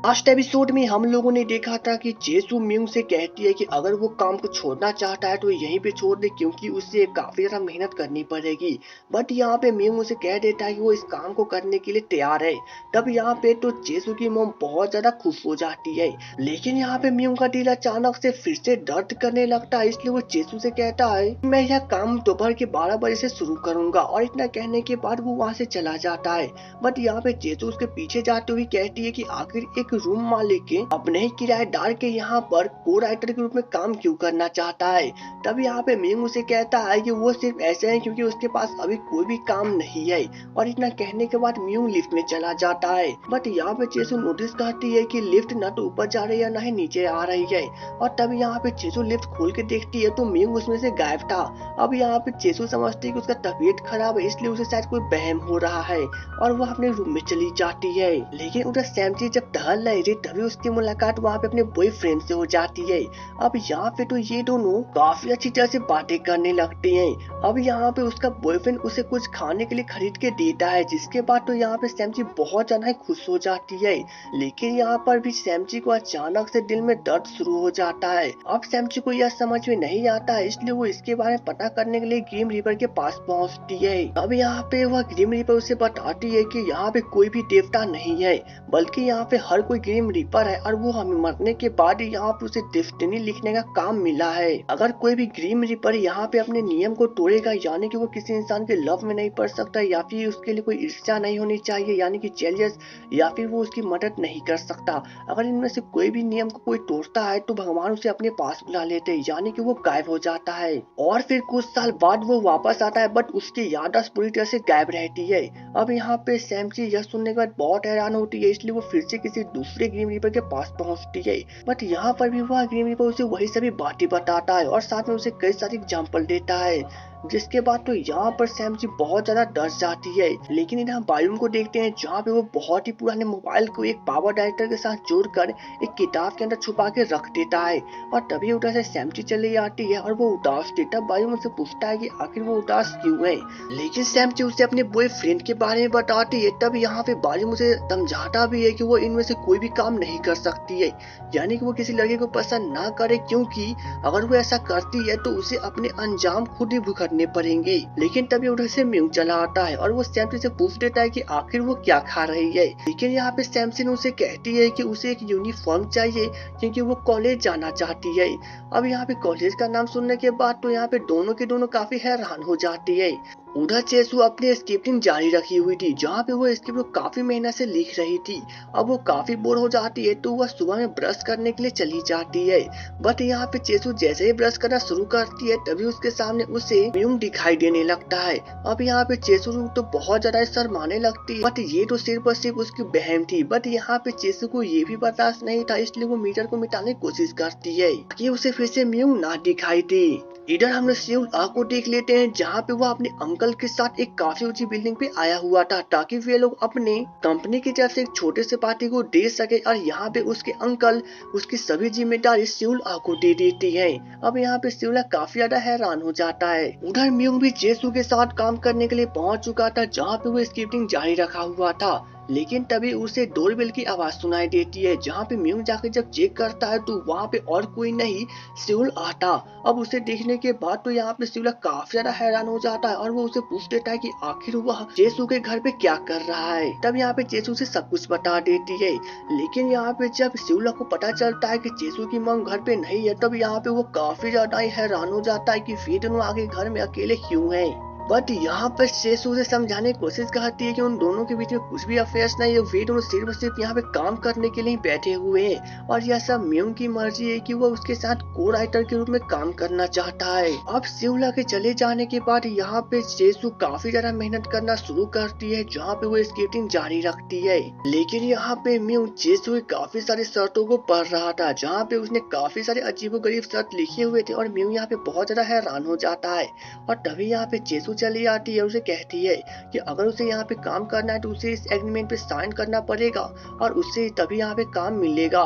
Last episode में हम लोगों ने देखा था कि जेसू म्यूंग से कहती है कि अगर वो काम को छोड़ना चाहता है तो यहीं पे छोड़ दे क्योंकि उससे काफी ज्यादा मेहनत करनी पड़ेगी। बट यहाँ पे म्यूंग उसे कह देता है कि वो इस काम को करने के लिए तैयार है। तब यहाँ पे तो जेसू की मोम बहुत ज्यादा खुश हो जाती है। लेकिन यहाँ पे म्यूंग का दिल अचानक से फिर से दर्द करने लगता है, इसलिए वो जेसू से कहता है मैं यह काम दोपहर के 12 बजे से शुरू करूंगा, और इतना कहने के बाद वो वहाँ से चला जाता है। बट यहाँ पे जेसू उसके पीछे जाते हुए कहती है कि आखिर एक रूम मालिक के अपने ही किराएदार के यहाँ पर को राइटर के रूप में काम क्यों करना चाहता है। तब यहाँ पे म्यूंग उसे कहता है कि वो सिर्फ ऐसे है क्योंकि उसके पास अभी कोई भी काम नहीं है, और इतना कहने के बाद म्यूंग लिफ्ट में चला जाता है। बट यहाँ पे जेसू नोटिस करती है कि लिफ्ट न तो ऊपर जा रही है न ही नीचे आ रही है, और तब यहाँ पे जेसू लिफ्ट खोल के देखती है तो म्यूंग उसमें से गायब था। अब यहाँ पे जेसू समझती है कि उसका तबीयत खराब है, इसलिए उसे शायद कोई वहम हो रहा है, और वो अपने रूम में चली जाती है। लेकिन उधर सैमची जब टहल रही थी तभी उसकी मुलाकात वहाँ पे अपने बॉयफ्रेंड से हो जाती है। अब यहाँ पे तो ये दोनों काफी अच्छी तरह से बातें करने लगते हैं। अब यहाँ पे उसका बॉयफ्रेंड उसे कुछ खाने के लिए खरीद के देता है, जिसके बाद तो यहाँ पे सैमची बहुत ज्यादा खुश हो जाती है। लेकिन यहाँ पर भी सैमची को अचानक से दिल में दर्द शुरू हो जाता है। अब सैमची को यह समझ में नहीं आता है, इसलिए वो इसके बारे में पता करने के लिए ग्रीम रिपर के पास पहुँचती है। अब यहाँ पे वह ग्रीम रिपर उसे बताती है कि यहाँ पे कोई भी देवता नहीं है, बल्कि यहाँ पे हर कोई ग्रीम रीपर है, और वो हमें मरने के बाद यहाँ पे उसे डेस्टिनी लिखने का काम मिला है। अगर कोई भी ग्रीम रीपर यहाँ पे अपने नियम को तोड़ेगा, यानी कि वो किसी इंसान के लव में नहीं पड़ सकता, या फिर उसके लिए कोई ईर्ष्या नहीं होनी चाहिए यानी कि जेलियस, या फिर वो उसकी मदद नहीं कर सकता। अगर इनमें से कोई भी नियम को कोई तोड़ता है तो भगवान उसे अपने पास बुला लेते हैं, यानी कि वो गायब हो जाता है। और फिर कुछ साल बाद वो वापस आता है, बट उसकी याददाश्त पूरी तरह से गायब रहती है। अब यहाँ पे सैमची यह सुनने के बाद बहुत हैरान होती है, इसलिए वो फिर से किसी दूसरे ग्रीम रीपर के पास पहुंचती है। बट यहाँ पर भी वह ग्रीम रीपर उसे वही सभी बातें बताता है और साथ में उसे कई सारी एग्जाम्पल देता है, जिसके बाद तो यहाँ पर सैमची बहुत ज्यादा डर जाती है। लेकिन इधर बायून को देखते हैं, जहाँ पे वो बहुत ही पुराने मोबाइल को एक पावर डायरेक्टर के साथ जोड़कर एक किताब के अंदर छुपा के रख देता है, और तभी उधर से सैमची चली आती है और वो उदास थी। तब बायून उसे पूछता है कि आखिर वो उदास क्यों है, लेकिन सैमची उसे अपने बॉयफ्रेंड के बारे में बताती है। तब यहाँ पे बायून उसे समझाता भी है कि वो इनमें से कोई भी काम नहीं कर सकती है, यानी कि वो किसी लड़के को पसंद ना करे, क्योंकि अगर वो ऐसा करती है तो उसे अपने अंजाम खुद ही भुगतने पड़ेंगे। लेकिन तभी उधर से म्यूंग चला आता है और वो सैमसी से पूछ देता है कि आखिर वो क्या खा रही है। लेकिन यहाँ पे सैमसी उसे कहती है कि उसे एक यूनिफॉर्म चाहिए क्योंकि वो कॉलेज जाना चाहती है। अब यहाँ पे कॉलेज का नाम सुनने के बाद तो यहाँ पे दोनों के दोनों काफी हैरान हो जाती है। उधर जेसू अपनी स्क्रिप्टिंग जारी रखी हुई थी, जहाँ पे वो स्क्रिप्ट को काफी मेहनत से लिख रही थी। अब वो काफी बोर हो जाती है तो वह सुबह में ब्रश करने के लिए चली जाती है। बट यहाँ पे जेसू जैसे ही ब्रश करना शुरू करती है तभी उसके सामने उसे म्यूंग दिखाई देने लगता है। अब यहाँ पे जेसू तो बहुत ज्यादा शर्माने लगती है, बट ये तो सिर्फ और सिर्फ उसकी बहन थी। बट यहाँ पे जेसू को ये भी बर्दाश्त नहीं था, इसलिए वो मीटर को मिटाने की कोशिश करती है कि उसे फिर से म्यूंग ना दिखाई दे। इधर हम लोग सेउल आ को देख लेते हैं, जहाँ पे वो अपने अंकल के साथ एक काफी ऊंची बिल्डिंग पे आया हुआ था, ताकि वे लोग अपने कंपनी की तरफ से एक छोटे से पार्टी को दे सके, और यहाँ पे उसके अंकल उसकी सभी जिम्मेदारी सेउल आ को दे देती है। अब यहाँ पे सेउल काफी ज्यादा हैरान हो जाता है। उधर म्यूंग भी जेसू के साथ काम करने के लिए पहुंच चुका था, जहाँ पे वो स्क्रिप्टिंग जारी रखा हुआ था। लेकिन तभी उसे डोरबेल की आवाज सुनाई देती है, जहाँ पे म्यूंग जाकर जब चेक करता है तो वहाँ पे और कोई नहीं सेउल आता। अब उसे देखने के बाद तो यहाँ पे सेउल काफी ज्यादा हैरान हो जाता है और वो उसे पूछ देता है कि आखिर वह जेसू के घर पे क्या कर रहा है। तब यहाँ पे जेसू से सब कुछ बता देती है। लेकिन यहाँ पे जब सेउल को पता चलता है कि जेसू की माँ घर पे नहीं है, तब यहाँ पे वो काफी ज्यादा ही हैरान हो जाता है कि वे दोनों आगे घर में अकेले क्यों है। बट यहाँ पर जेसू उसे समझाने की कोशिश करती है कि उन दोनों के बीच में कुछ भी अफेयर्स नहीं है, वे दोनों सिर्फ यहाँ पे काम करने के लिए बैठे हुए हैं, और यह सब म्यूंग की मर्जी है कि वो उसके साथ को राइटर के रूप में काम करना चाहता है। अब सेउल के चले जाने के बाद यहाँ पे जेसू काफी ज्यादा मेहनत करना शुरू करती है, जहाँ पे वो स्क्रिप्टिंग जारी रखती है। लेकिन यहाँ पे म्यूंग जेसू की काफी सारी शर्तों को पढ़ रहा था, जहाँ पे उसने काफी सारे अजीबोगरीब शर्त लिखे हुए थे, और म्यूंग यहाँ पे बहुत ज्यादा हैरान हो जाता है। और तभी यहाँ पे जेसू चली आती है, उसे कहती है कि अगर उसे यहाँ पे काम करना है तो उसे इस एग्रीमेंट पे साइन करना पड़ेगा, और उससे तभी यहाँ पे काम मिलेगा।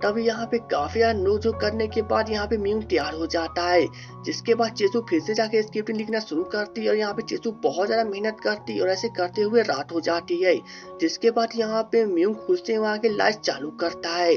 तब यहाँ पे काफी ज्यादा नोक-झोंक करने के बाद यहाँ पे म्यूंग तैयार हो जाता है, जिसके बाद चेसू फिर से जाके स्क्रिप्ट लिखना शुरू करती है और यहाँ पे चेसू बहुत ज्यादा मेहनत करती है और ऐसे करते हुए रात हो जाती है, जिसके बाद यहाँ पे म्यूंग खुद से वहाँ के लाइट चालू करता है।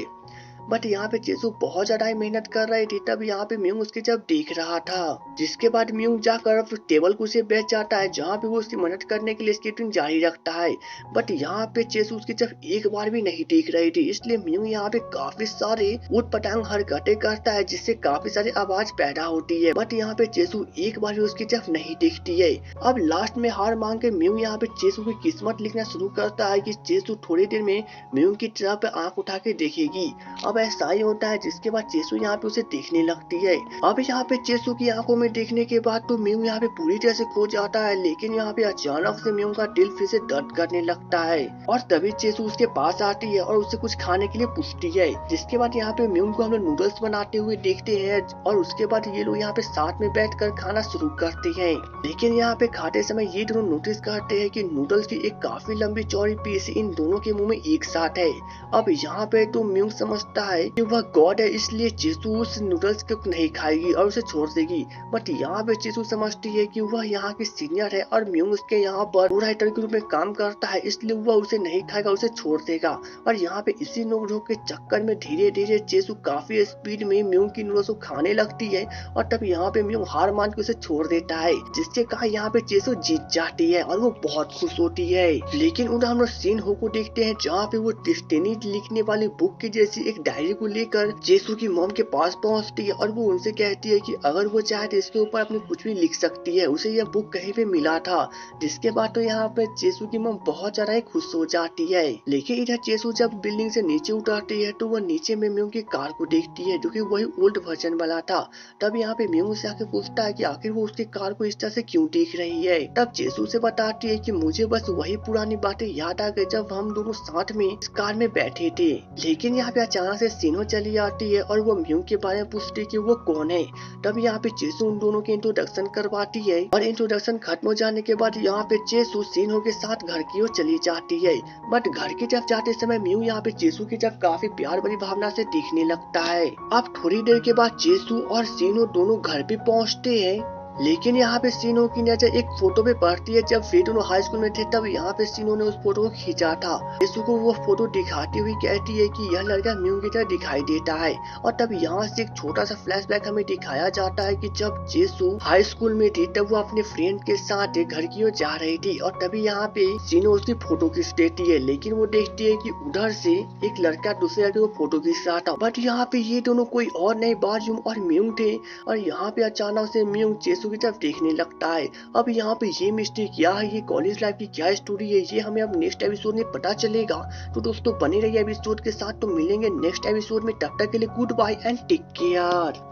बट यहाँ पे चेसू बहुत ज्यादा ही मेहनत कर रही थी, तब यहाँ पे म्यूंग उसके जब देख रहा था, जिसके बाद म्यूंग जाकर टेबल कुर्सी बैठ जाता है जहाँ पे वो उसकी मदद करने के लिए स्केटिंग जारी रखता है। बट यहाँ पे चेसू उसकी जब एक बार भी नहीं देख रही थी, इसलिए म्यूंग यहाँ पे काफी सारे ऊट-पटांग हरकतें करता है जिससे काफी सारी आवाज पैदा होती है। बट यहाँ पे चेसू एक बार भी उसकी जब नहीं देखती है। अब लास्ट में हार मांग के म्यूंग यहाँ पे चेसू की किस्मत लिखना शुरू करता है कि चेसू थोड़ी देर में म्यूंग की तरफ आंख उठा के देखेगी। अब ऐसा ही होता है, जिसके बाद चेसू यहाँ पे उसे देखने लगती है। अब यहाँ पे चेसू की आंखों में देखने के बाद तो म्यूंग यहाँ पे पूरी तरह से खो जाता है, लेकिन यहाँ पे अचानक से म्यूंग का दिल फिर से दर्द करने लगता है और तभी चेसू उसके पास आती है और उससे कुछ खाने के लिए पूछती है, जिसके बाद यहाँ पे म्यूंग को हम लोग नूडल्स बनाते हुए देखते हैं और उसके बाद ये लोग यहाँ पे साथ में बैठकर खाना शुरू करते हैं। लेकिन यहाँ पे खाते समय ये दोनों नोटिस करते हैं कि नूडल्स की एक काफी लंबी चौड़ी पीस इन दोनों के मुंह में एक साथ है। अब यहाँ पे तो म्यूंग समझता है कि वह गॉड है, इसलिए चेसू उस नूडल्स को नहीं खाएगी और उसे छोड़ देगी। बट यहाँ पे चेसू समझती है कि वह यहाँ की सीनियर है और म्यूंग उसके यहाँ पर राइटर के रूप में काम करता है, इसलिए वह उसे नहीं खाएगा, उसे छोड़ देगा। और यहाँ पे इसी नोक-झोंक के चक्कर में धीरे धीरे चेसू काफी स्पीड में म्यूंग की नूडल्स को खाने लगती है और तब यहाँ पे म्यूंग हार मान के उसे छोड़ देता है, जिससे कहा यहाँ पे चेसू जीत जाती है और वो बहुत खुश होती है। लेकिन उधर हम लोग सीन हो को देखते हैं जहाँ पे वो डेस्टिनी लिखने वाली बुक की जैसी एक डायरी को लेकर चेसू की मॉम के पास पहुंचती है और वो उनसे कहती है कि अगर वो चाहे तो इसके ऊपर अपनी कुछ भी लिख सकती है, उसे यह बुक कहीं पे मिला था। जिसके बाद तो यहाँ पे चेसू की मॉम बहुत ज्यादा खुश हो जाती है। लेकिन इधर चेसू जब बिल्डिंग से नीचे उतरती है तो वह नीचे में म्यूंग की कार को देखती है जो कि वही ओल्ड वर्जन वाला था। तब यहाँ पे म्यूंग से आके पूछता है कि आखिर वो उसकी कार को इस तरह से क्यों देख रही है। तब चेसू से बताती है कि मुझे बस वही पुरानी बातें याद आ गई जब हम दोनों साथ में इस कार में बैठे थे। लेकिन यहाँ पे अचानक से सीनो चली आती है और वो म्यूंग के बारे में पूछती है कि वो कौन है। तब यहाँ पे चेसू उन दोनों के इंट्रोडक्शन करवाती है और इंट्रोडक्शन खत्म हो जाने के बाद यहाँ पे चेसू सीनो के साथ घर की ओर चली जाती है। बट घर की तरफ जाते समय म्यूंग यहाँ पे चेसू की तरफ काफी प्यार भरी भावना से देखने लगता है। अब थोड़ी देर के बाद चेसू और सीनो दोनों घर पे पहुँचते हैं, लेकिन यहाँ पे सीनो की नजर एक फोटो पे पड़ती है जब वे दोनों हाई स्कूल में थे। तब यहाँ पे सीनो ने उस फोटो को खींचा था। चेसू को वो फोटो दिखाती हुई कहती है कि यह लड़का म्यूंग की तरह दिखाई देता है। और तब यहाँ से एक छोटा सा फ्लैशबैक हमें दिखाया जाता है कि जब चेसू हाई स्कूल में थी तब वो अपने फ्रेंड के साथ घर की ओर जा रही थी और तभी यहाँ पे सीनो उसकी फोटो खींच देती है। लेकिन वो देखती है कि उधर से एक लड़का दूसरे लड़के को फोटो खींच रहा था। बट यहाँ पे ये दोनों कोई और नहीं बाजूम और म्यूंग थे और यहाँ पे अचानक से म्यूंग चेसू की तरफ देखने लगता है। अब यहाँ पे ये मिस्ट्री क्या है, ये कॉलेज लाइफ की क्या स्टोरी है, ये हमें अब नेक्स्ट एपिसोड में पता चलेगा। तो दोस्तों बने रहिए एपिसोड के साथ, तो मिलेंगे नेक्स्ट एपिसोड में। तब तक के लिए good bye and take care.